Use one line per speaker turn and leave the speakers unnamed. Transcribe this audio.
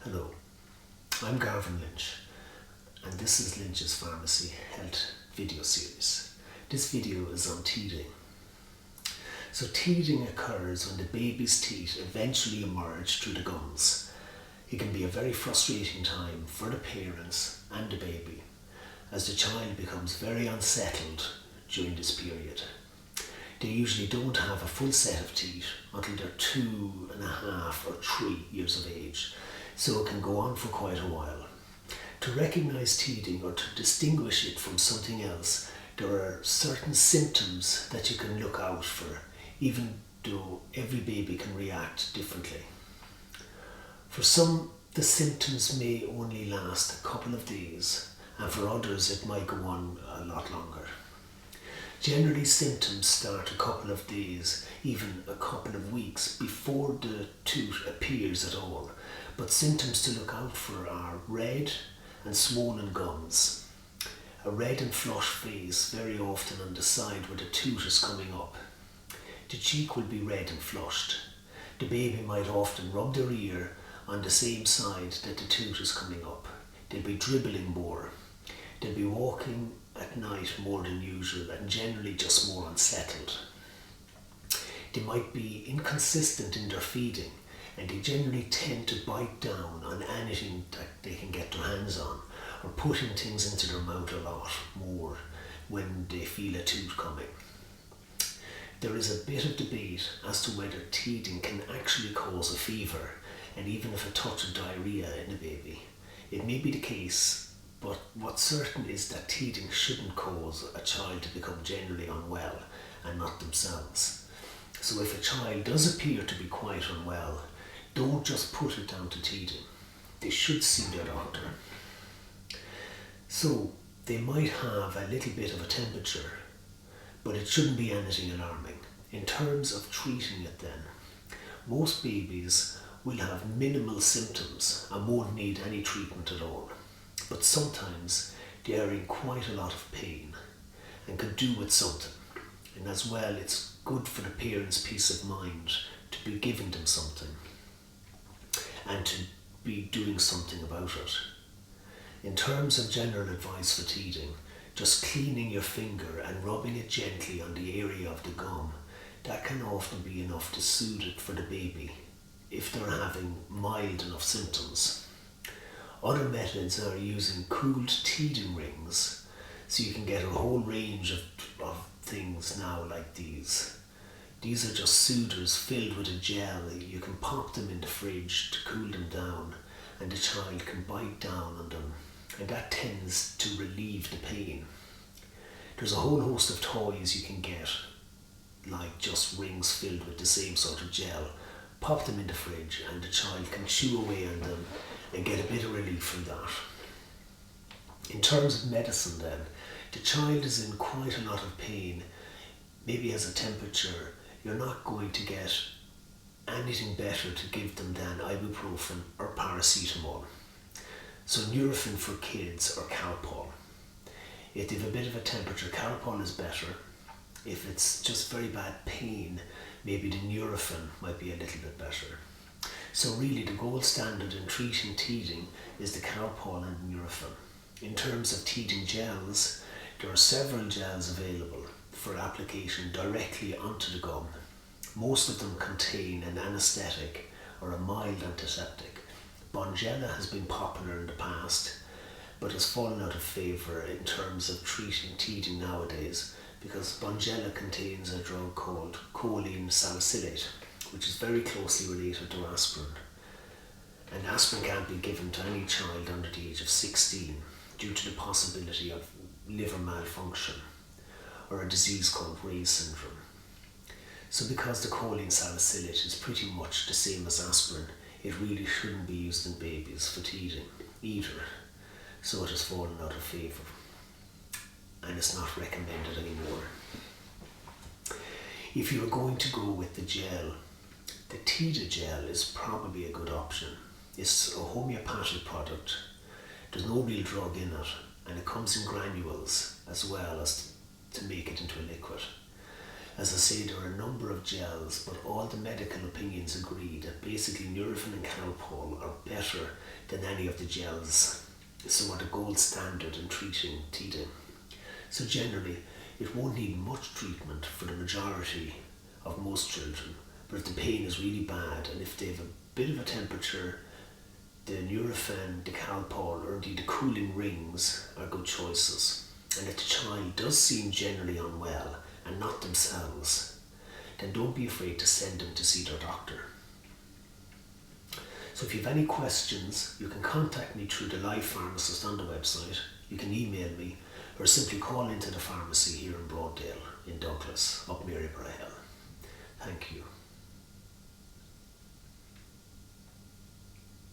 Hello, I'm Garvin Lynch, and this is Lynch's Pharmacy Health video series. This video is on teething. So teething occurs when the baby's teeth eventually emerge through the gums. It can be a very frustrating time for the parents and the baby, as the child becomes very unsettled during this period. They usually don't have a full set of teeth until they're 2.5 or 3 years of age, so it can go on for quite a while. To recognise teething or to distinguish it from something else, there are certain symptoms that you can look out for, even though every baby can react differently. For some, the symptoms may only last a couple of days, and for others it might go on a lot longer. Generally, symptoms start a couple of days, even a couple of weeks before the tooth appears at all. But symptoms to look out for are red and swollen gums, a red and flushed face very often on the side where the tooth is coming up. The cheek will be red and flushed. The baby might often rub their ear on the same side that the tooth is coming up. They'll be dribbling more. They'll be walking at night more than usual and generally just more unsettled. They might be inconsistent in their feeding, and they generally tend to bite down on anything that they can get their hands on, or putting things into their mouth a lot more when they feel a tooth coming. There is a bit of debate as to whether teething can actually cause a fever, and even if a touch of diarrhea in a baby. It may be the case, but what's certain is that teething shouldn't cause a child to become generally unwell and not themselves. So if a child does appear to be quite unwell, don't just put it down to teething. They should see their doctor. So they might have a little bit of a temperature, but it shouldn't be anything alarming. In terms of treating it then, most babies will have minimal symptoms and won't need any treatment at all. But sometimes they are in quite a lot of pain and could do with something. And as well, it's good for the parents' peace of mind to be giving them something and to be doing something about it. In terms of general advice for teething, just cleaning your finger and rubbing it gently on the area of the gum, that can often be enough to soothe it for the baby if they're having mild enough symptoms. Other methods are using cooled teething rings, so you can get a whole range of things now like these. These are just soothers filled with a gel. You can pop them in the fridge to cool them down, and the child can bite down on them, and that tends to relieve the pain. There's a whole host of toys you can get, like just rings filled with the same sort of gel. Pop them in the fridge and the child can chew away on them and get a bit of relief from that. In terms of medicine then, the child is in quite a lot of pain, maybe has a temperature. You're not going to get anything better to give them than ibuprofen or paracetamol. So Nurofen for kids or Calpol. If they have a bit of a temperature, Calpol is better. If it's just very bad pain, maybe the Nurofen might be a little bit better. So really the gold standard in treating teething is the Calpol and Nurofen. In terms of teething gels, there are several gels available for application directly onto the gum. Most of them contain an anaesthetic or a mild antiseptic. Bonjela has been popular in the past, but has fallen out of favour in terms of treating teething nowadays, because Bonjela contains a drug called choline salicylate, which is very closely related to aspirin. And aspirin can't be given to any child under the age of 16 due to the possibility of liver malfunction or a disease called Ray's syndrome. So because the choline salicylate is pretty much the same as aspirin, it really shouldn't be used in babies for teething either. So it has fallen out of favour, and it's not recommended anymore. If you're going to go with the gel, the Tida gel is probably a good option. It's a homeopathic product. There's no real drug in it, and it comes in granules as well as to make it into a liquid. As I say, there are a number of gels, but all the medical opinions agree that basically Nurofen and Calpol are better than any of the gels, so are the gold standard in treating teething. So generally, it won't need much treatment for the majority of most children, but if the pain is really bad and if they have a bit of a temperature, the Nurofen, the Calpol, or indeed the cooling rings are good choices. And if the child does seem generally unwell and not themselves, then don't be afraid to send them to see their doctor. So if you have any questions, you can contact me through the live pharmacist on the website, you can email me, or simply call into the pharmacy here in Broaddale in Douglas, up Maryborough Hill. Thank you.